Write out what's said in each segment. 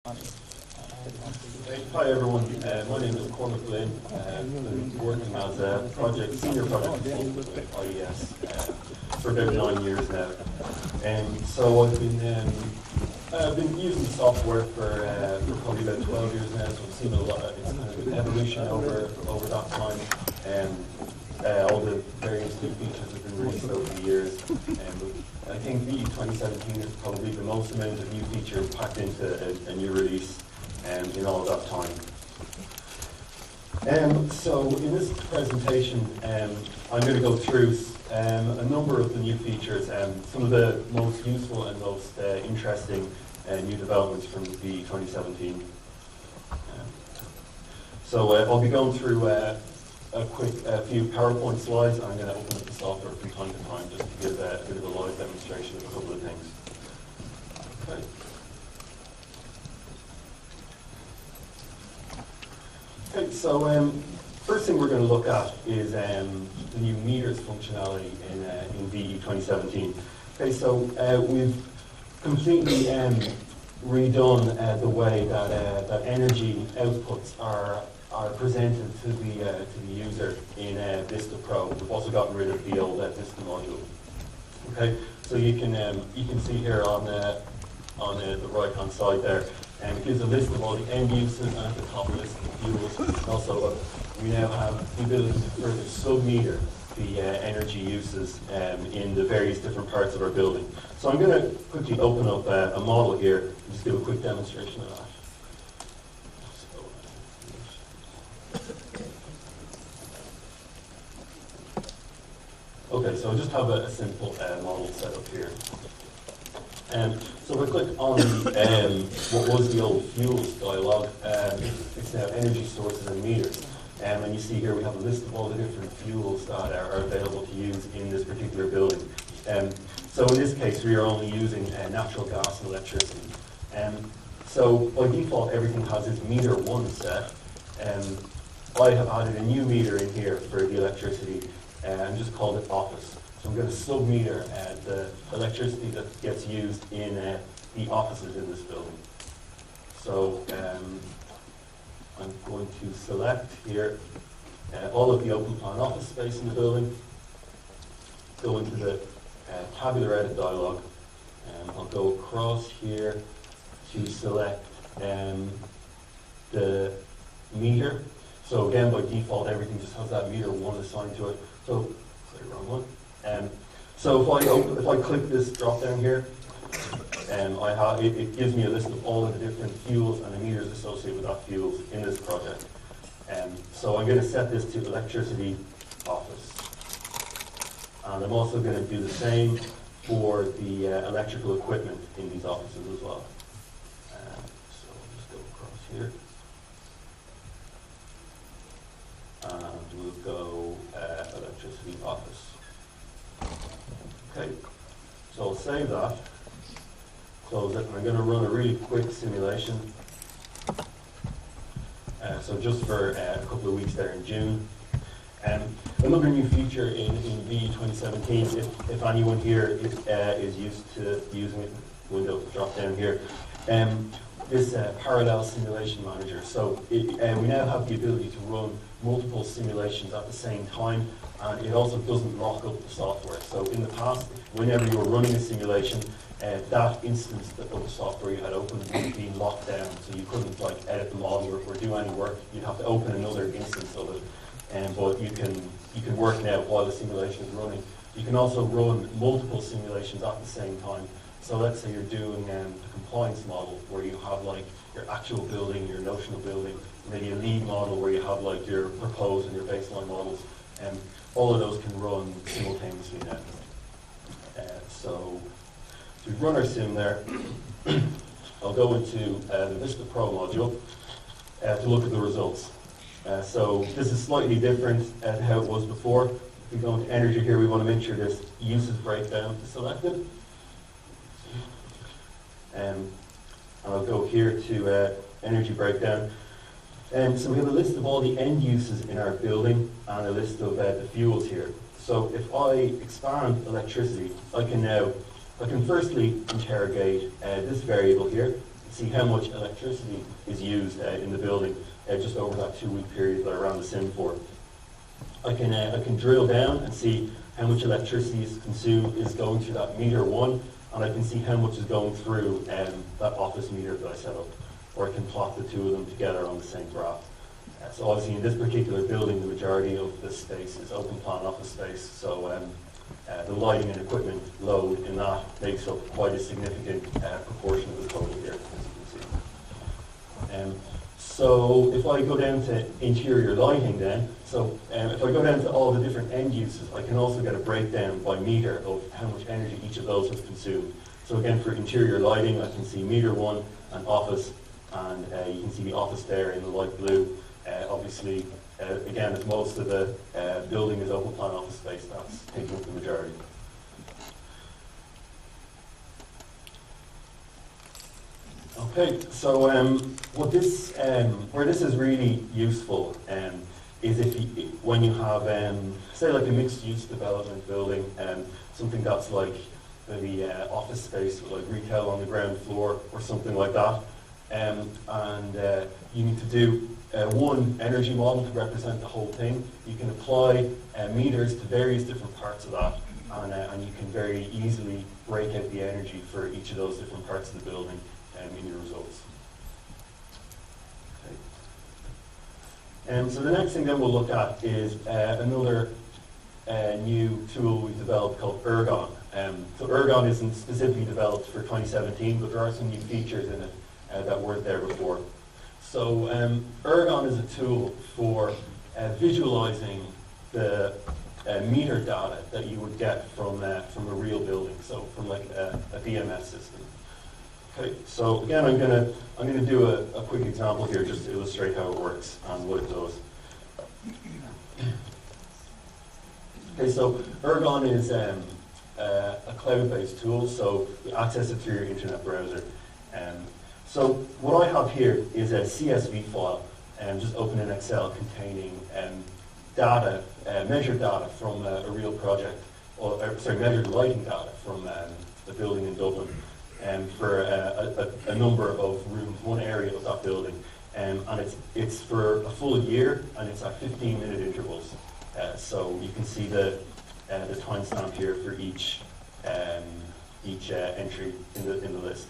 Hi everyone, my name is Cormac Glynn. I'm working as a senior project consultant with IES for about 9 years now. So I've been using the software for probably about 12 years now, so I've seen a lot of its kind of evolution over that time. All the various new features have been released over the years. I think VE 2017 is probably the most amount of new features packed into a new release in all of that time. So in this presentation, I'm going to go through a number of the new features, some of the most useful and most interesting new developments from VE 2017. So I'll be going through a few PowerPoint slides, and I'm going to open up the software from time to time just to give a bit of a live demonstration of a couple of things. Okay. Okay, so first thing we're going to look at is the new meters functionality in VE 2017. Okay, so we've completely redone the way that energy outputs are presented to the user in Vista Pro. We've also gotten rid of the old Vista module. Okay, so you can see here on the right-hand side there, and it gives a list of all the end uses, and at the top a list of the fuels. Also, we now have the ability to further sub-meter the energy uses in the various different parts of our building. So I'm going to quickly open up a model here and just give a quick demonstration of that. Okay, so I just have a simple model set up here. So if I click on what was the old fuels dialog, it's now energy sources and meters. And you see here we have a list of all the different fuels that are available to use in this particular building. So in this case, we are only using natural gas and electricity. So by default, everything has its meter 1 set. I have added a new meter in here for the electricity, and just called it office. So I'm going to sub-meter the electricity that gets used in the offices in this building. So I'm going to select here all of the open plan office space in the building, go into the tabular edit dialog, and I'll go across here to select the meter. So again, by default, everything just has that meter 1 assigned to it. So, sorry, wrong one. So if I click this drop down here, it gives me a list of all of the different fuels and the meters associated with that fuels in this project. So I'm going to set this to electricity office. And I'm also going to do the same for the electrical equipment in these offices as well. So I'll just go across here. And we'll go electricity office. Okay, so I'll save that, close it, and I'm going to run a really quick simulation. So just for a couple of weeks there in June. Another new feature in VE 2017, if anyone here is used to using it, window drop down here, this parallel simulation manager. So we now have the ability to run multiple simulations at the same time, and it also doesn't lock up the software. So in the past, whenever you were running a simulation, that instance of the software you had open would be locked down, so you couldn't edit the model or do any work. You'd have to open another instance of it. But you can work now while the simulation is running. You can also run multiple simulations at the same time. So let's say you're doing the compliance model where you have your actual building, your notional building, maybe a lead model where you have your proposed and your baseline models, and all of those can run simultaneously now. So to run our sim there, I'll go into the Vista Pro module to look at the results. So this is slightly different to how it was before. If we go into energy here, we want to make sure this uses breakdown is selected. And I'll go here to energy breakdown. So we have a list of all the end uses in our building and a list of the fuels here. So if I expand electricity, I can firstly interrogate this variable here, see how much electricity is used in the building just over that 2-week period that I ran the sim for. I can drill down and see how much electricity is consumed is going through that meter 1, and I can see how much is going through that office meter that I set up, or I can plot the two of them together on the same graph. So obviously in this particular building, the majority of the space is open plan office space, so the lighting and equipment load in that makes up quite a significant proportion of the total here, as you can see. So if I go down to interior lighting then, so if I go down to all the different end uses, I can also get a breakdown by meter of how much energy each of those has consumed. So again, for interior lighting, I can see meter 1 and office, and you can see the office there in the light blue. Obviously, again, as most of the building is open plan office space, that's taking up the majority. Okay, so what this, where this is really useful is when you have, say, like a mixed-use development building, something that's like maybe office space with like retail on the ground floor or something like that, and you need to do one energy model to represent the whole thing. You can apply meters to various different parts of that, and you can very easily break out the energy for each of those different parts of the building in your results. Okay. So the next thing then we'll look at is another new tool we've developed called Ergon. So Ergon isn't specifically developed for 2017, but there are some new features in it that weren't there before. So Ergon is a tool for visualizing the meter data that you would get from a real building, so from like a BMS system. Okay, so again, I'm gonna do a quick example here just to illustrate how it works and what it does. Okay, so Ergon is a cloud-based tool, so you access it through your internet browser. So what I have here is a CSV file, just open in Excel, containing data, measured data from a real project, measured lighting data from a building in Dublin, for a number of rooms, one area of that building, and it's for a full year, and it's at 15-minute intervals. So you can see the timestamp here for each entry in the list.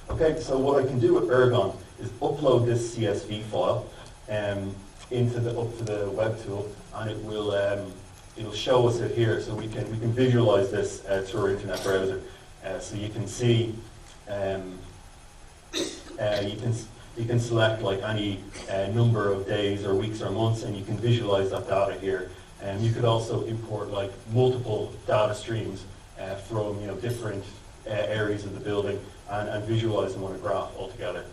Okay, so what I can do with Ergon is upload this CSV file up to the web tool, and it will it'll show us it here, so we can visualize this through our internet browser. So you can see you can select like any number of days or weeks or months, and you can visualize that data here. And you could also import like multiple data streams from different areas of the building and visualize them on a graph altogether.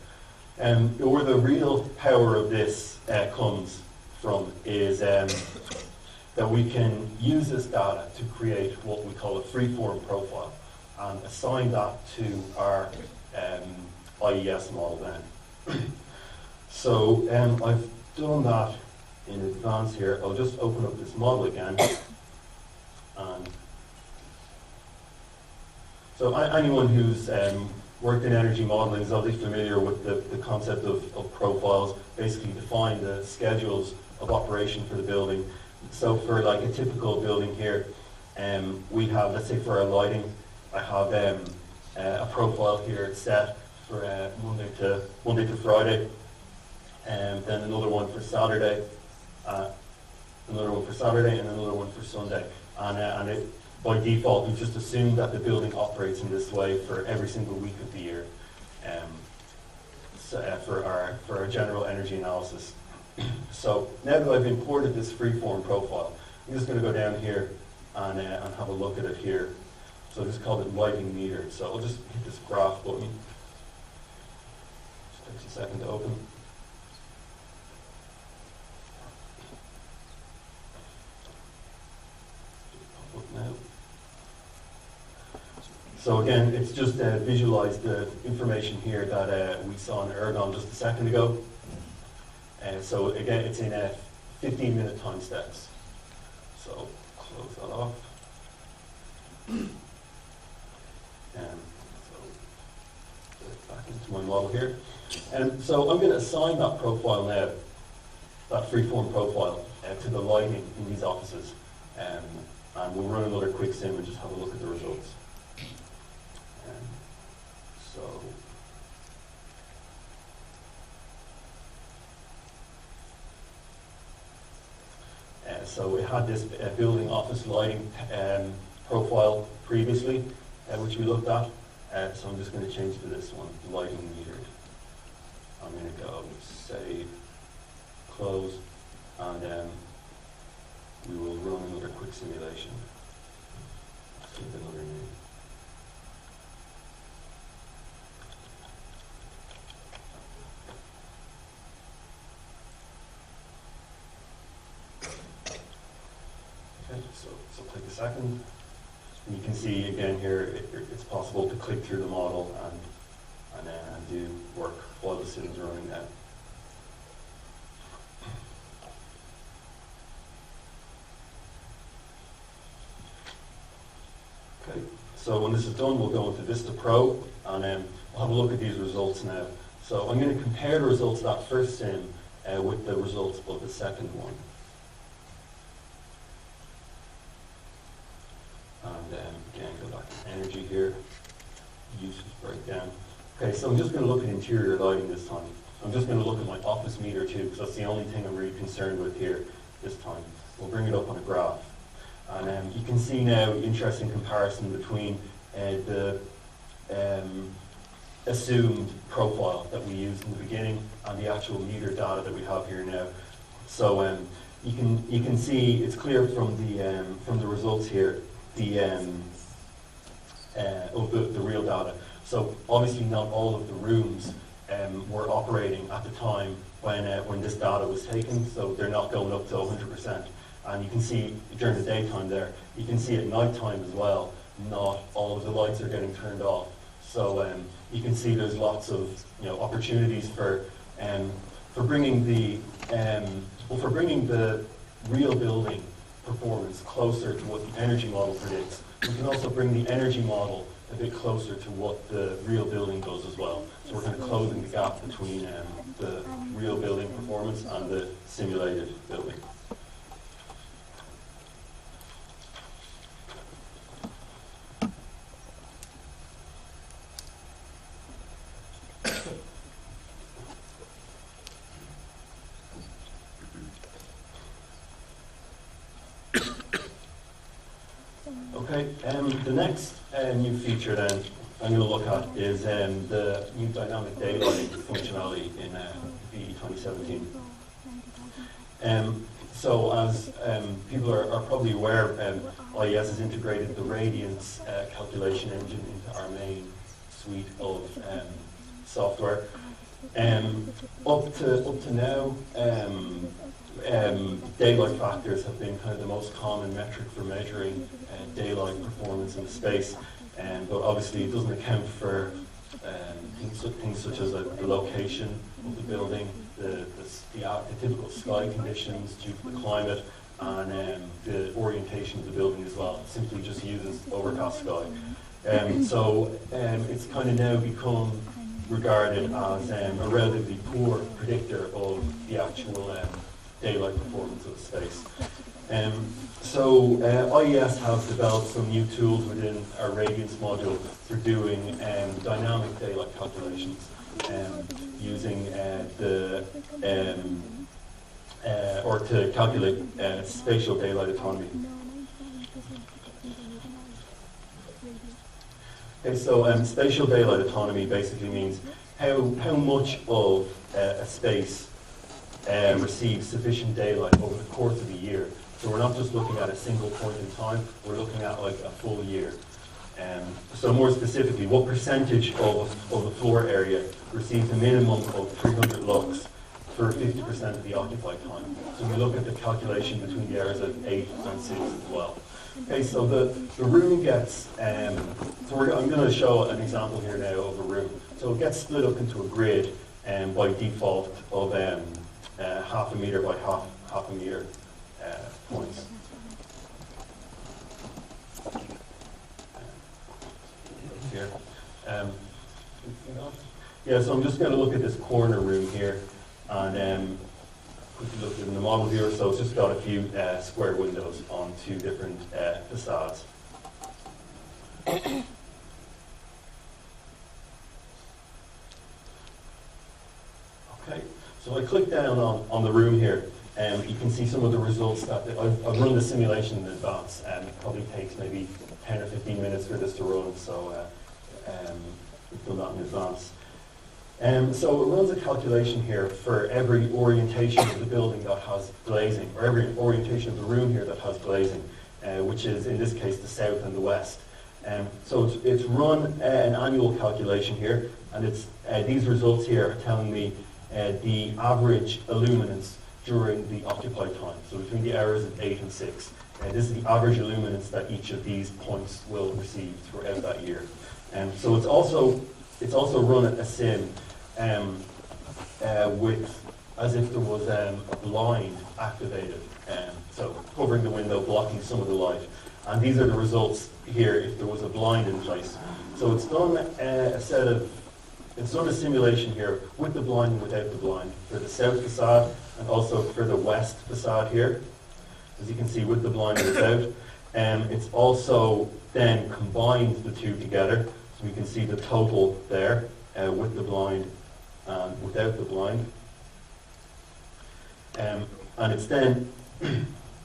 Where the real power of this comes from is that we can use this data to create what we call a free-form profile and assign that to our IES model then. So I've done that in advance here. I'll just open up this model again. And so anyone who's worked in energy modeling is obviously familiar with the concept of profiles, basically define the schedules of operation for the building. So for like a typical building here, we have, let's say for our lighting, I have a profile here set for Monday to Friday, and then another one for Saturday, another one for Saturday, and another one for Sunday. And it, by default, we've just assumed that the building operates in this way for every single week of the year, for our general energy analysis. So now that I've imported this freeform profile, I'm just going to go down here and have a look at it here. So I just called it lighting meter. So I'll just hit this graph button. Just takes a second to open. Now. So again, it's just visualized the information here that we saw in Ergon just a second ago. So again, it's in 15-minute time steps. So close that off. So put it back into my model here. And so I'm going to assign that profile now, that freeform profile, to the lighting in these offices. And we'll run another quick sim and just have a look at the results. So it had this building office lighting profile previously, which we looked at. So I'm just going to change to this one, lighting metered. I'm going to go save, close, and we will run another quick simulation. Let's give it another name. Okay, so take a second. And you can see again here, it's possible to click through the model and do work while the sim's running now. Okay, so when this is done, we'll go into Vista Pro and we'll have a look at these results now. So I'm going to compare the results of that first sim with the results of the second one. And again, go back to energy here, usage breakdown. Okay, so I'm just going to look at interior lighting this time. I'm just going to look at my office meter too, because that's the only thing I'm really concerned with here this time. We'll bring it up on a graph. And you can see now interesting comparison between the assumed profile that we used in the beginning and the actual meter data that we have here now. So you can see it's clear from the results here of the real data. So obviously not all of the rooms were operating at the time when this data was taken, so they're not going up to 100%. And you can see during the daytime there, you can see at nighttime as well, not all of the lights are getting turned off. So you can see there's lots of opportunities for bringing the real building performance closer to what the energy model predicts. We can also bring the energy model a bit closer to what the real building does as well. So we're kind of closing the gap between the real building performance and the simulated building. Okay, the next new feature then I'm going to look at is the new dynamic daylighting functionality in VE 2017. So as people are probably aware, IES has integrated the radiance calculation engine into our main suite of software. Up to now, daylight factors have been kind of the most common metric for measuring daylight performance in the space, but obviously it doesn't account for things such as the location of the building, the typical sky conditions due to the climate, and the orientation of the building as well. It simply just uses overcast sky. So it's kind of now become regarded as a relatively poor predictor of the actual daylight performance of the space. So IES have developed some new tools within our radiance module for doing dynamic daylight calculations using or to calculate spatial daylight autonomy. Okay, so spatial daylight autonomy basically means how much of a space receives sufficient daylight over the course of a year. So we're not just looking at a single point in time, we're looking at like a full year. So more specifically, what percentage of the floor area receives a minimum of 300 lux for 50% of the occupied time. So we look at the calculation between the hours of 8 and 6 as well. Okay, so the room gets, I'm going to show an example here now of a room. So it gets split up into a grid by default of half a meter by half a meter points. Here. Yeah, so I'm just going to look at this corner room here, and quickly look in the model viewer. So it's just got a few square windows on two different facades. Okay, so I click down on the room here, and you can see some of the results that I've run the simulation in advance, and it probably takes maybe 10 or 15 minutes for this to run, so we've done that in advance. So it runs a calculation here for every orientation of the building that has glazing, or every orientation of the room here that has glazing, which is in this case the south and the west. So it's run an annual calculation here, and it's these results here are telling me the average illuminance during the occupied time, so between the hours of 8 and 6. This is the average illuminance that each of these points will receive throughout that year. So it's also run a sim with as if there was a blind activated, so covering the window, blocking some of the light. And these are the results here if there was a blind in place. So it's done it's done a simulation here with the blind and without the blind for the south facade and also for the west facade here. As you can see, with the blind and without. It's also then combined the two together, so we can see the total there with the blind and without the blind. And it's then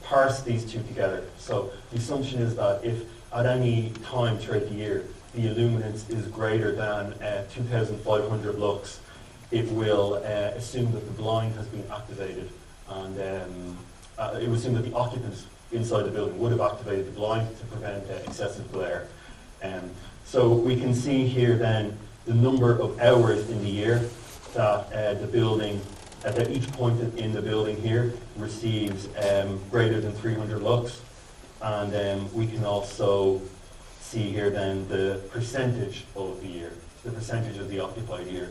parsed these two together. So the assumption is that if at any time throughout the year the illuminance is greater than 2,500 lux, it will assume that the blind has been activated, and it will assume that the occupants inside the building would have activated the blind to prevent excessive glare. So we can see here then the number of hours in the year that the building, that each point in the building here receives greater than 300 lux, and we can also see here then the percentage of the year, the percentage of the occupied year,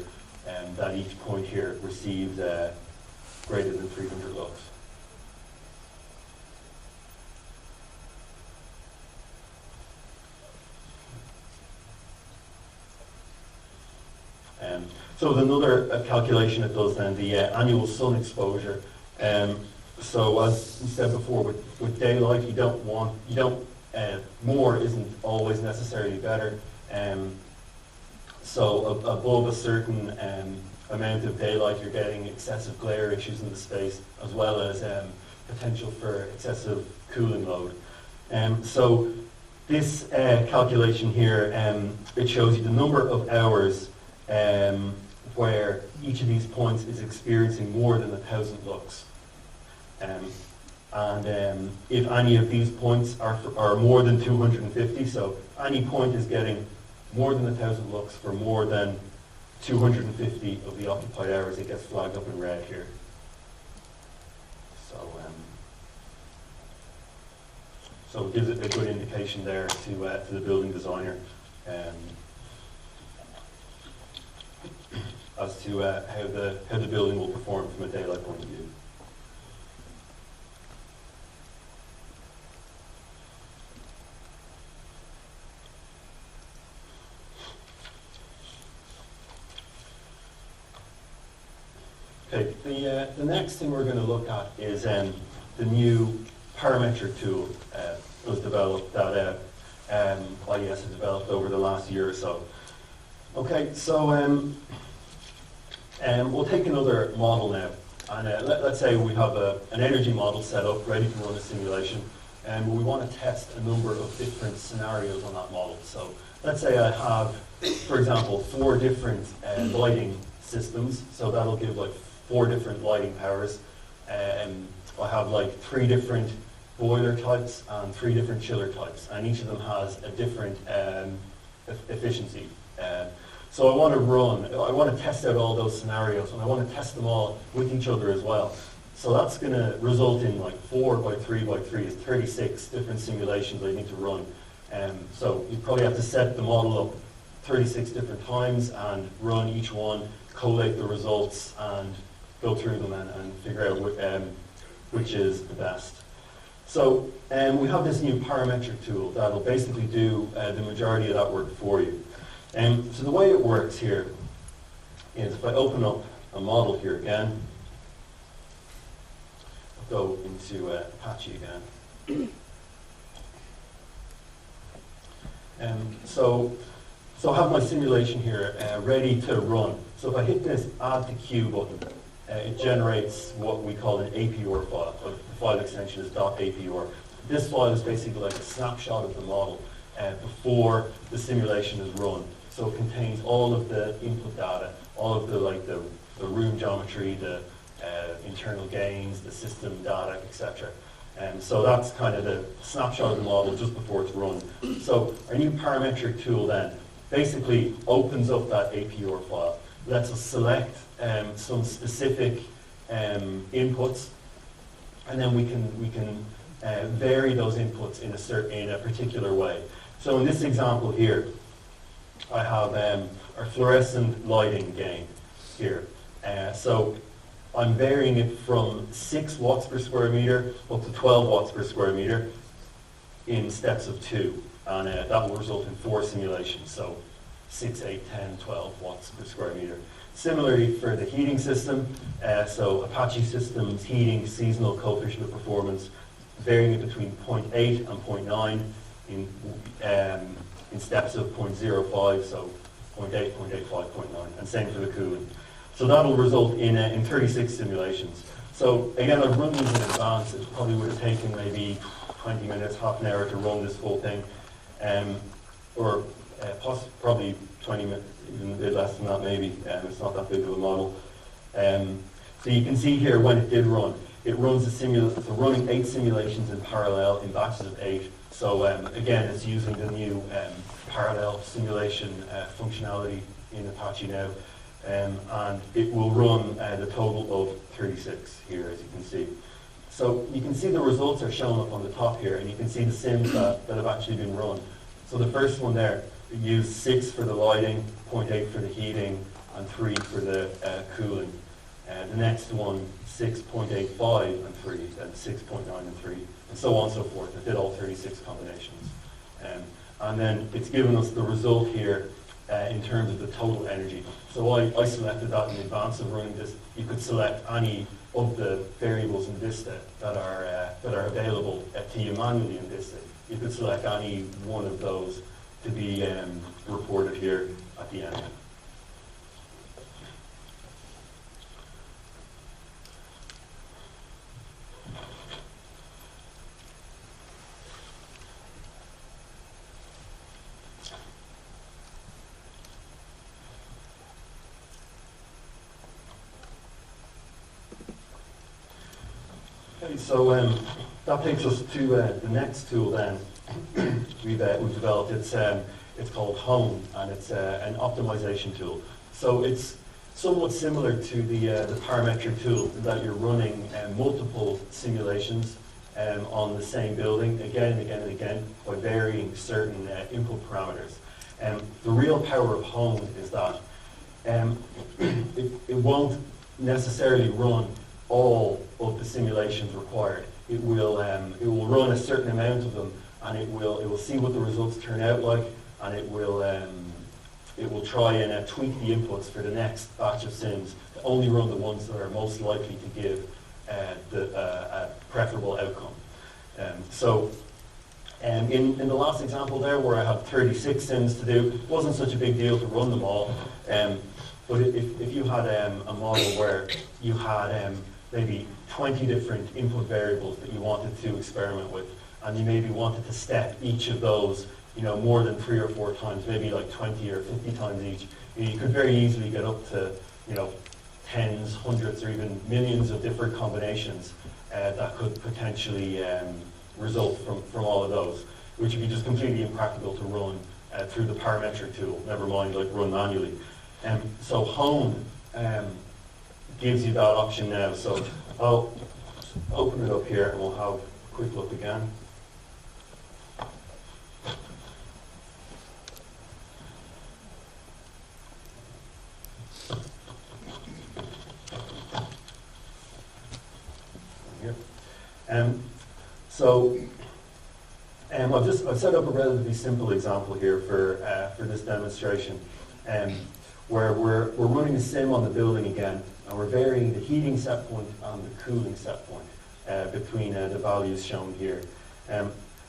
that each point here receives greater than 300 lux. So there's another calculation it does then, the annual sun exposure. So as we said before, with daylight, more isn't always necessarily better. So above a certain amount of daylight, you're getting excessive glare issues in the space, as well as potential for excessive cooling load. So this calculation here, it shows you the number of hours where each of these points is experiencing more than 1,000 lux. If any of these points are more than 250, so any point is getting more than 1,000 lux for more than 250 of the occupied hours, it gets flagged up in red here. So it gives it a good indication there to the building designer as to how the building will perform from a daylight point of view. Okay, the next thing we're going to look at is the new parametric tool that was developed, that IES has developed over the last year or so. Okay, so we'll take another model now, and let's say we have an energy model set up, ready to run a simulation, and we want to test a number of different scenarios on that model. So let's say I have, for example, 4 different lighting systems, so that'll give like 4 different lighting powers. I have like 3 different boiler types and 3 different chiller types, and each of them has a different efficiency. So I want to test out all those scenarios, and I want to test them all with each other as well. So that's going to result in like 4 by 3 by 3 is 36 different simulations I need to run. So you probably have to set the model up 36 different times and run each one, collate the results, and go through them and figure out which is the best. So we have this new parametric tool that'll basically do the majority of that work for you. So the way it works here is if I open up a model here again, I'll go into Apache again. So I have my simulation here ready to run. So if I hit this Add to Queue button, it generates what we call an APR file. The file extension is .apr. This file is basically like a snapshot of the model before the simulation is run. So it contains all of the input data, all of the room geometry, the internal gains, the system data, etc. So that's kind of the snapshot of the model just before it's run. So our new parametric tool then basically opens up that APR file, lets us select some specific inputs, and then we can vary those inputs in a particular way. So in this example here, I have our fluorescent lighting gain here. So I'm varying it from 6 watts per square meter up to 12 watts per square meter in steps of 2. And that will result in 4 simulations. So 6, 8, 10, 12 watts per square meter. Similarly for the heating system, so Apache Systems heating seasonal coefficient of performance, varying it between 0.8 and 0.9 in steps of 0.05, so 0.8, 0.85, 0.9, and same for the cooling. So that'll result in 36 simulations. So again, I've run these in advance. It probably would have taken maybe 20 minutes, half an hour to run this full thing, or probably 20 minutes, even a bit less than that maybe. It's not that big of a model. So you can see here when it did run, it runs it's running 8 simulations in parallel in batches of 8. So again, it's using the new parallel simulation functionality in Apache now. And it will run the total of 36 here, as you can see. So you can see the results are shown up on the top here, and you can see the sims that have actually been run. So the first one there, it used 6 for the lighting, 0.8 for the heating, and 3 for the cooling. The next one, 6.85 and 3, then 6.9 and 3, and so on and so forth. It did all 36 combinations. And then it's given us the result here in terms of the total energy. So I selected that in advance of running this. You could select any of the variables in Vista that are available to you manually in Vista. You could select any one of those to be reported here at the end. Okay, so that takes us to the next tool then we've developed. It's called Hone, and it's an optimization tool. So it's somewhat similar to the parametric tool in that you're running multiple simulations on the same building again and again and again by varying certain input parameters. The real power of Hone is that it won't necessarily run all of the simulations required. It will run a certain amount of them, and it will see what the results turn out like, and it will try and tweak the inputs for the next batch of sims to only run the ones that are most likely to give a preferable outcome. In the last example there, where I had 36 sims to do, it wasn't such a big deal to run them all. But if you had a model where you had maybe 20 different input variables that you wanted to experiment with, and you maybe wanted to step each of those, more than 3 or 4 times, maybe like 20 or 50 times each, you could very easily get up to, tens, hundreds, or even millions of different combinations that could potentially result from all of those, which would be just completely impractical to run through the parametric tool, never mind like run manually. So Hone gives you that option now. So I'll open it up here and we'll have a quick look again. Here. I've set up a relatively simple example here for this demonstration. where we're running a sim on the building again, and we're varying the heating set point and the cooling set point between the values shown here.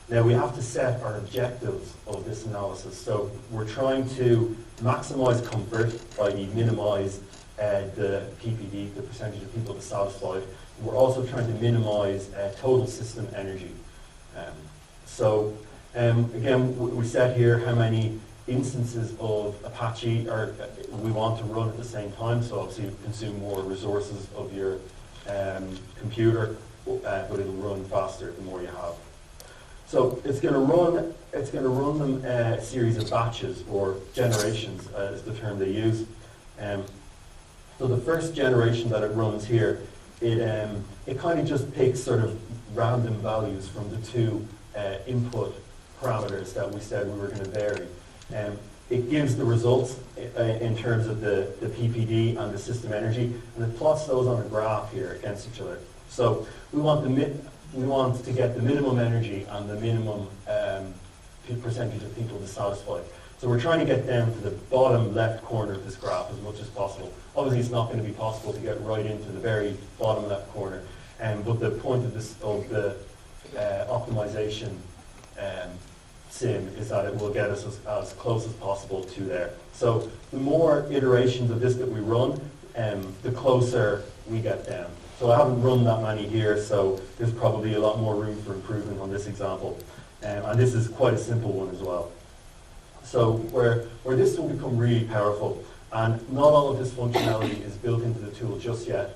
Now we have to set our objectives of this analysis. So we're trying to maximize comfort, i.e. minimize the PPD, the percentage of people dissatisfied. We're also trying to minimize total system energy. Again, we set here how many instances of Apache we want to run at the same time. So obviously you consume more resources of your computer, but it'll run faster the more you have. So it's going to run them a series of batches or generations, is the term they use. So the first generation that it runs here, it kind of just picks sort of random values from the two input parameters that we said we were going to vary. It gives the results in terms of the PPD and the system energy, and it plots those on a graph here against each other. So we want to get the minimum energy and the minimum percentage of people dissatisfied. So we're trying to get down to the bottom left corner of this graph as much as possible. Obviously, it's not going to be possible to get right into the very bottom left corner, but the point of the optimization sim is that it will get us as close as possible to there. So the more iterations of this that we run, the closer we get down. So I haven't run that many here, so there's probably a lot more room for improvement on this example. And this is quite a simple one as well. So where this will become really powerful, and not all of this functionality is built into the tool just yet.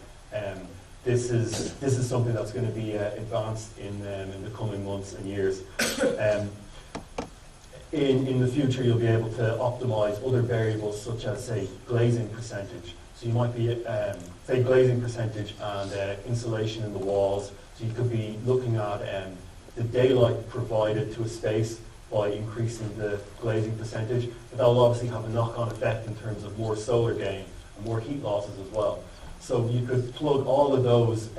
This is something that's going to be advanced in the coming months and years. In the future, you'll be able to optimize other variables such as, say, glazing percentage. So you might be, say, glazing percentage and insulation in the walls. So you could be looking at the daylight provided to a space by increasing the glazing percentage. But that will obviously have a knock-on effect in terms of more solar gain and more heat losses as well. So you could plug all of those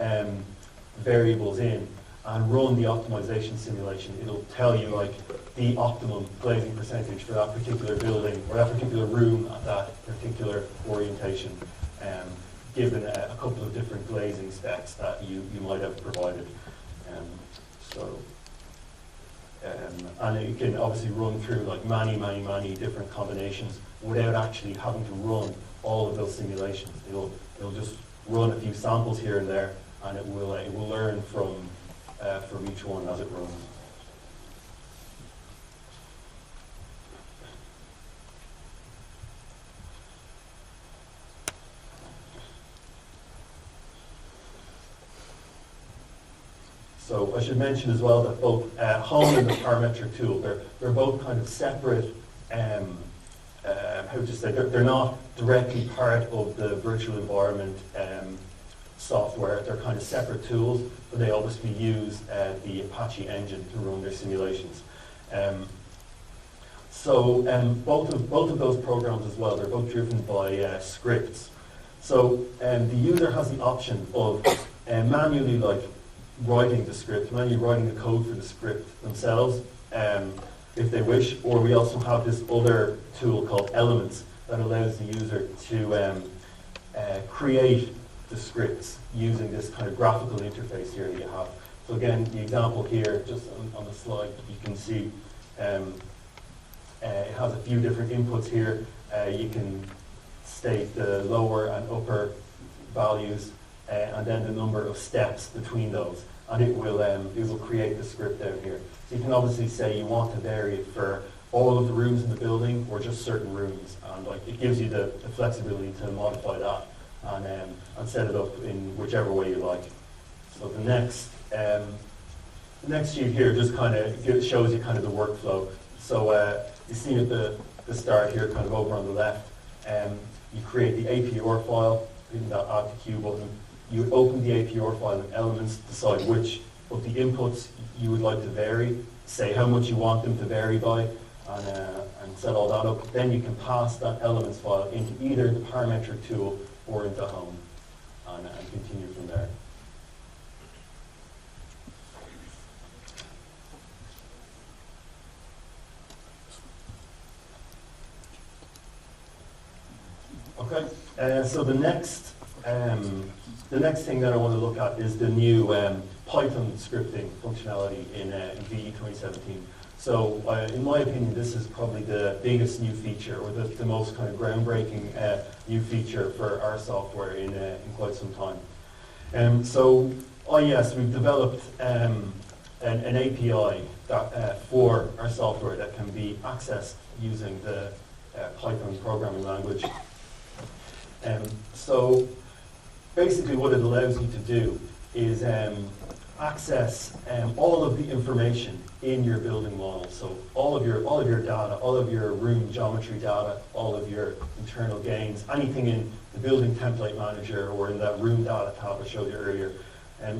variables in and run the optimization simulation. It'll tell you like the optimum glazing percentage for that particular building or that particular room at that particular orientation, given a couple of different glazing specs that you might have provided. And it can obviously run through like many different combinations without actually having to run all of those simulations. It'll just run a few samples here and there, and it will learn from each one as it runs. So I should mention as well that both Home and the parametric tool, they're both kind of separate. How would you say? They're not directly part of the virtual environment software. They're kind of separate tools, but they obviously use the Apache engine to run their simulations. Both of those programs as well, they're both driven by scripts. So the user has the option of manually writing the code for the script themselves, if they wish, or we also have this other tool called Elements that allows the user to create the scripts using this kind of graphical interface here that you have. So again, the example here, just on the slide, you can see it has a few different inputs here. You can state the lower and upper values, and then the number of steps between those, and it will create the script down here. So you can obviously say you want to vary it for all of the rooms in the building or just certain rooms, and it gives you the flexibility to modify that and set it up in whichever way you like. So the next sheet here just kind of shows you kind of the workflow. So you see at the start here, kind of over on the left, you create the APR file, hitting that Add to Queue button. You open the APR file in Elements, decide which of the inputs you would like to vary, say how much you want them to vary by, and set all that up. Then you can pass that Elements file into either the parametric tool or into Home, and continue from there. So the next thing that I want to look at is the new Python scripting functionality in VE 2017. So in my opinion, this is probably the biggest new feature, or the most kind of groundbreaking new feature for our software in quite some time. So IES, we've developed an API that, for our software that can be accessed using the Python programming language. So basically what it allows you to do is access all of the information in your building model. So all of your data, all of your room geometry data, all of your internal gains, anything in the building template manager or in that room data tab I showed you earlier.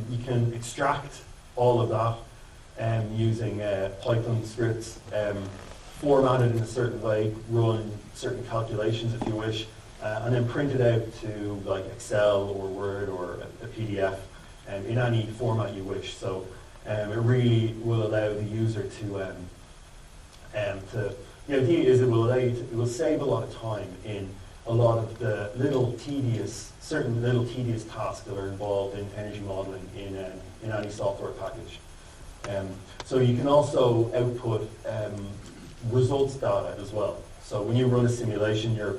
You can extract all of that using Python scripts, formatted in a certain way, run certain calculations if you wish, and then print it out to like Excel or Word or a PDF in any format you wish. So it really will allow the user to the idea is it will save a lot of time in a lot of the certain little tedious tasks that are involved in energy modeling in any software package. So you can also output results data as well. So when you run a simulation, your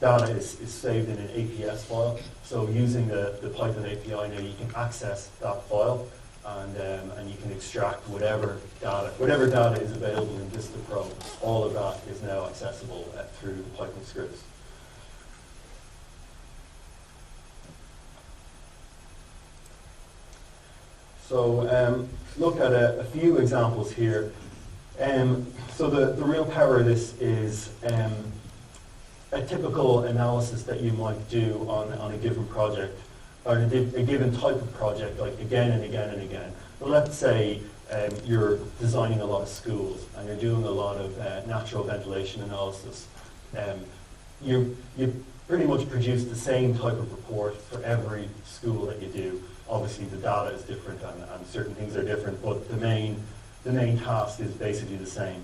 data is saved in an APS file. So using the Python API now, you can access that file and you can extract whatever data is available in Vista Pro. All of that is now accessible through the Python scripts. So look at a few examples here. So the real power of this is a typical analysis that you might do on a given project, or a given type of project, like again and again and again. But let's say you're designing a lot of schools and you're doing a lot of natural ventilation analysis. You pretty much produce the same type of report for every school that you do. Obviously the data is different and certain things are different, but the main task is basically the same.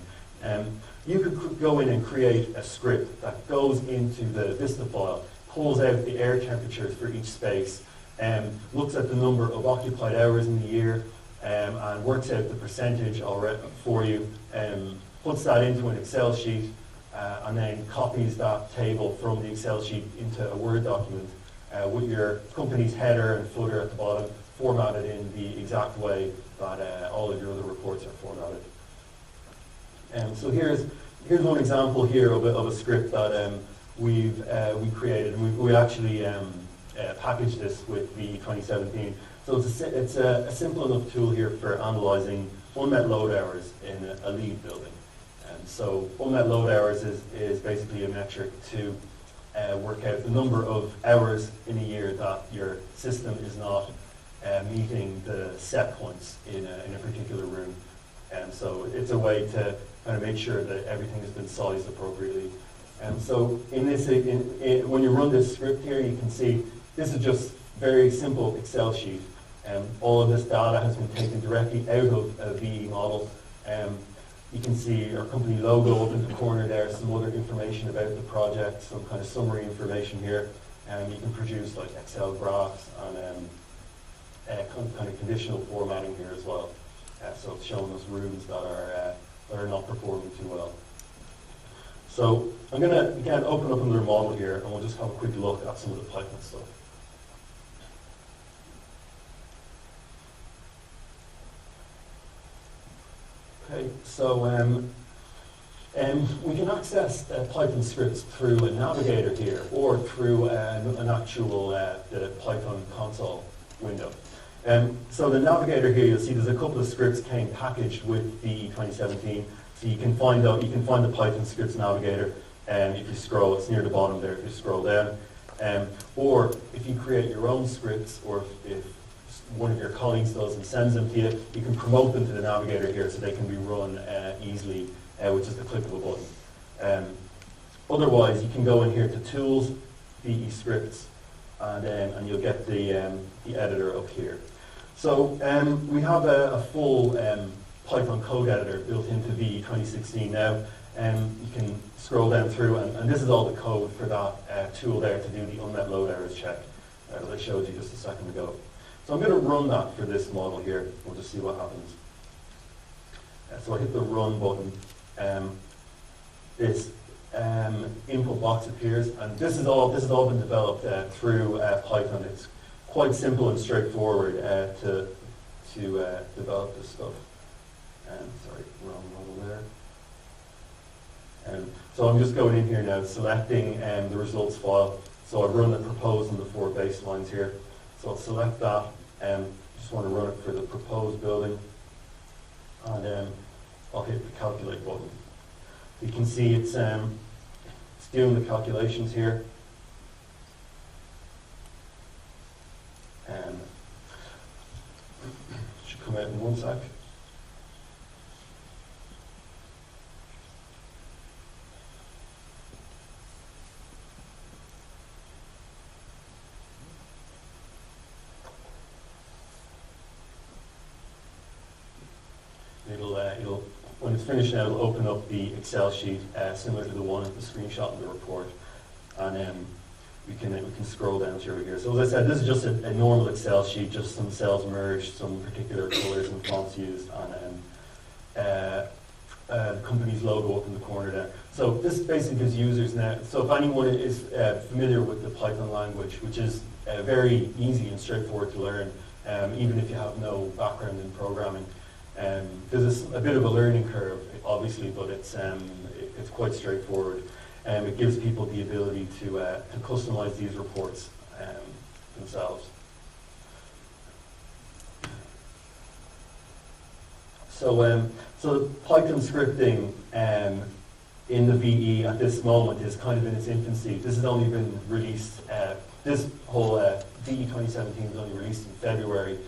You could go in and create a script that goes into the Vista file, pulls out the air temperatures for each space, looks at the number of occupied hours in the year, and works out the percentage already for you, puts that into an Excel sheet, and then copies that table from the Excel sheet into a Word document with your company's header and footer at the bottom, formatted in the exact way that all of your other reports are formatted. So here's one example here of a script that we created, and we actually packaged this with VE 2017. So it's a simple enough tool here for analysing unmet load hours in a LEED building. So unmet load hours is basically a metric to work out the number of hours in a year that your system is not meeting the set points in a particular room. So it's a way to kind of make sure that everything has been sized appropriately. So in this, when you run this script here, you can see this is just very simple Excel sheet. All of this data has been taken directly out of a VE model. You can see our company logo up in the corner there, some other information about the project, some kind of summary information here. You can produce like Excel graphs and kind of conditional formatting here as well. So it's showing us rooms that are not performing too well. So I'm going to again open up another model here, and we'll just have a quick look at some of the Python stuff. Okay, so we can access Python scripts through a navigator here, or through an actual the Python console window. So the navigator here, you'll see there's a couple of scripts came packaged with VE 2017. So you can find the Python scripts navigator. If you scroll, it's near the bottom there. If you scroll down, or if you create your own scripts, or if one of your colleagues does and sends them to you, you can promote them to the navigator here so they can be run easily with just the click of a button. Otherwise, you can go in here to Tools, VE Scripts, and you'll get the editor up here. So we have a full Python code editor built into VE 2016 now. You can scroll down through, and this is all the code for that tool there to do the unmet load errors check that I showed you just a second ago. So I'm going to run that for this model here. We'll just see what happens. So I hit the run button. This input box appears, and this has all been developed through Python. It's quite simple and straightforward to develop this stuff. Sorry, wrong model there. So I'm just going in here now, selecting the results file. So I've run the proposed and the 4 baselines here. So I'll select that, just want to run it for the proposed building, and I'll hit the calculate button. You can see it's doing the calculations here. Should come out in 1 sec. It'll when it's finished now, it'll open up the Excel sheet similar to the one at the screenshot in the report, and we can scroll down through here. So as I said, this is just a normal Excel sheet, just some cells merged, some particular colors and fonts used, and the company's logo up in the corner there. So this basically gives users now, so if anyone is familiar with the Python language, which is very easy and straightforward to learn, even if you have no background in programming, there's a bit of a learning curve, obviously, but it's quite straightforward. It gives people the ability to customize these reports themselves. So Python scripting in the VE at this moment is kind of in its infancy. This has only been released, this whole VE 2017 was only released in February.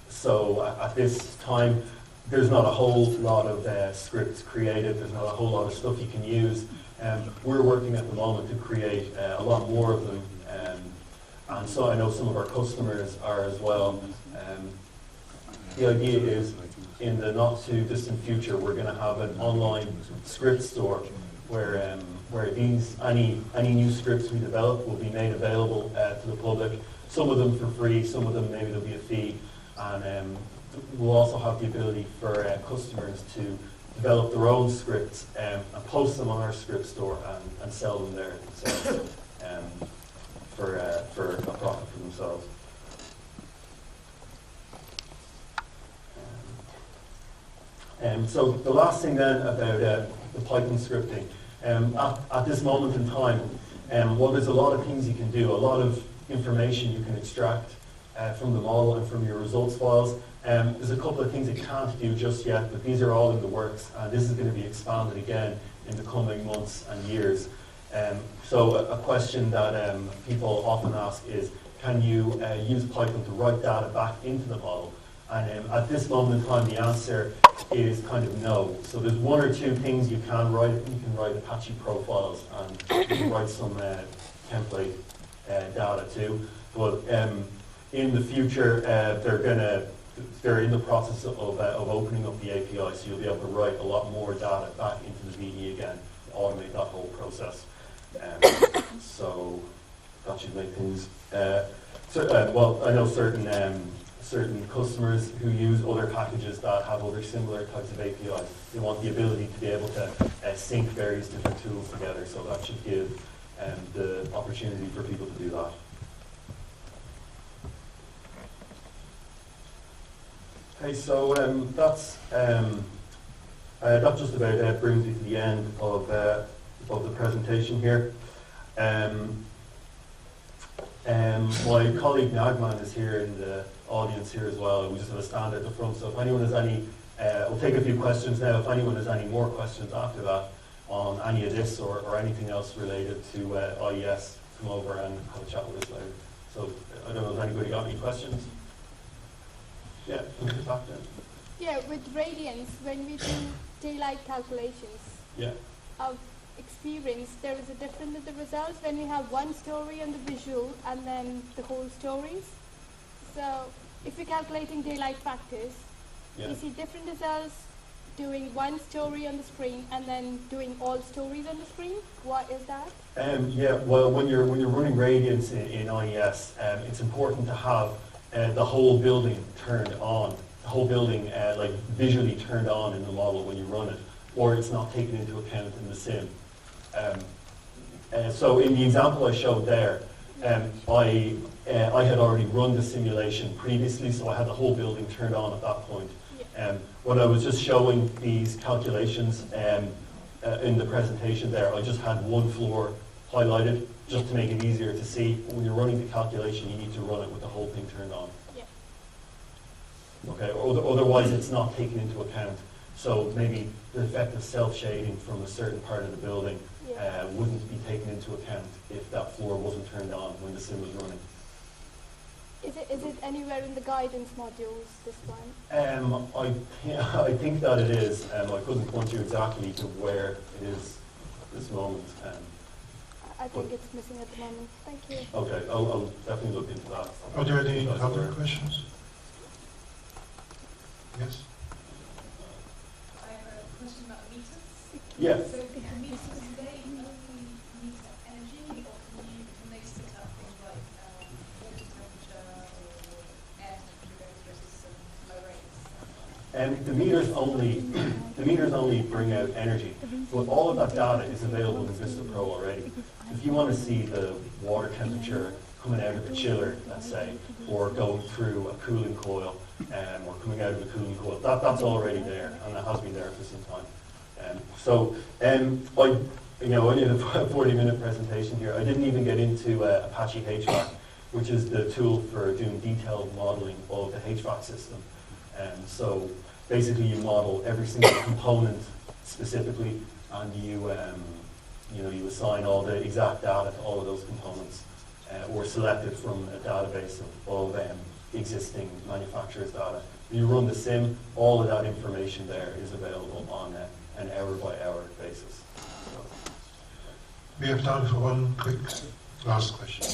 So at this time, there's not a whole lot of scripts created. There's not a whole lot of stuff you can use. We're working at the moment to create a lot more of them. And so I know some of our customers are as well. The idea is, in the not too distant future, we're going to have an online script store where any new scripts we develop will be made available to the public. Some of them for free, some of them maybe there'll be a fee. And we'll also have the ability for customers to develop their own scripts and post them on our script store and sell them there for a profit for themselves. So the last thing then about the Python scripting, at this moment in time, well, there's a lot of things you can do, a lot of information you can extract from the model and from your results files. There's a couple of things it can't do just yet, but these are all in the works, and this is going to be expanded again in the coming months and years. So a question that people often ask is, can you use Python to write data back into the model? And at this moment in time, the answer is kind of no. So there's 1 or 2 things you can write. You can write Apache profiles, and you can write some template data too. But in the future, they're in the process of opening up the API, so you'll be able to write a lot more data back into the VE again to automate that whole process. So that should make things. Well, I know certain customers who use other packages that have other similar types of APIs. They want the ability to be able to sync various different tools together, so that should give the opportunity for people to do that. Okay, so that's that just about brings me to the end of the presentation here. My colleague Nagman is here in the audience here as well. We just have a stand at the front, so if anyone has any, we'll take a few questions now. If anyone has any more questions after that on any of this or anything else related to IES, come over and have a chat with us later. So I don't know if anybody got any questions? Yeah, can we talk then? Yeah, with radians, when we do daylight calculations, of experience, there is a difference in the results when we have one story on the visual and then the whole stories. So if we're calculating daylight factors, you see different results doing one story on the screen and then doing all stories on the screen? What is that? Yeah, well, when you're running radiance in IES, it's important to have the whole building turned on, the whole building like visually turned on in the model when you run it, or it's not taken into account in the sim. So in the example I showed there, I had already run the simulation previously, so I had the whole building turned on at that point. When I was just showing these calculations in the presentation there, I just had one floor highlighted just to make it easier to see. When you're running the calculation, you need to run it with the whole thing turned on. Yeah. Okay, otherwise it's not taken into account. So maybe the effect of self-shading from a certain part of the building wouldn't be taken into account if that floor wasn't turned on when the sim was running. Is it anywhere in the guidance modules, this one? I think that it is. I couldn't point you exactly to where it is this moment. I think it's missing at the moment. Thank you. Okay, I'll definitely look into that. Are there any other questions? Yes? I have a question about meters. Yes. So the meters, do they only meter energy, or can they sit up things like water temperature or air temperature versus some flow rates? The meters only bring out energy, but all of that data is available in Vista Pro already. If you want to see the water temperature coming out of a chiller, let's say, or going through a cooling coil, or coming out of a cooling coil, that's already there, and that has been there for some time. I did a 40-minute presentation here. I didn't even get into Apache HVAC, which is the tool for doing detailed modeling of the HVAC system. So basically, you model every single component specifically, and you assign all the exact data to all of those components, or select it from a database of existing manufacturers' data. When you run the sim, all of that information there is available on an hour-by-hour basis. So. We have time for one quick last question.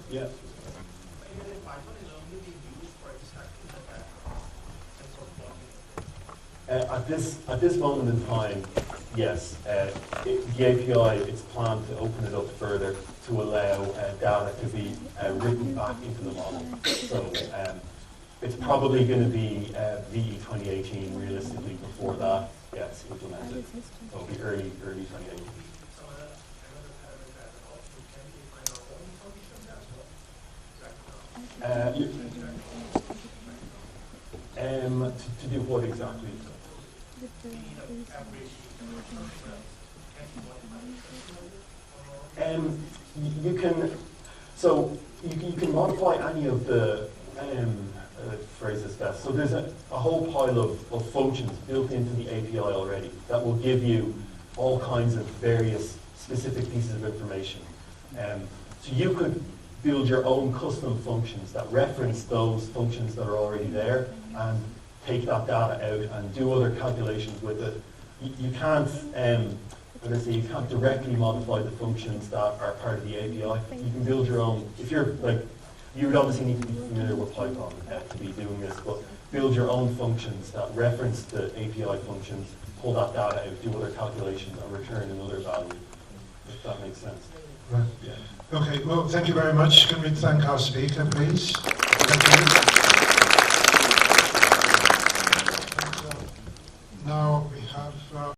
Yeah. At this moment in time, yes. The API, it's planned to open it up further to allow data to be written back into the model. So it's probably going to be VE 2018 realistically before that gets implemented. So it'll be early 2018. To do what exactly? You can modify any of the phrase this best. So there's a whole pile of functions built into the API already that will give you all kinds of various specific pieces of information. So you could build your own custom functions that reference those functions that are already there and take that data out and do other calculations with it. You can't, you can't directly modify the functions that are part of the API. You can build your own. If you're you would obviously need to be familiar with Python to be doing this, but build your own functions that reference the API functions, pull that data out, do other calculations, and return another value. If that makes sense. Right. Yeah. Okay. Well, thank you very much. Can we thank our speaker, please? Thank you.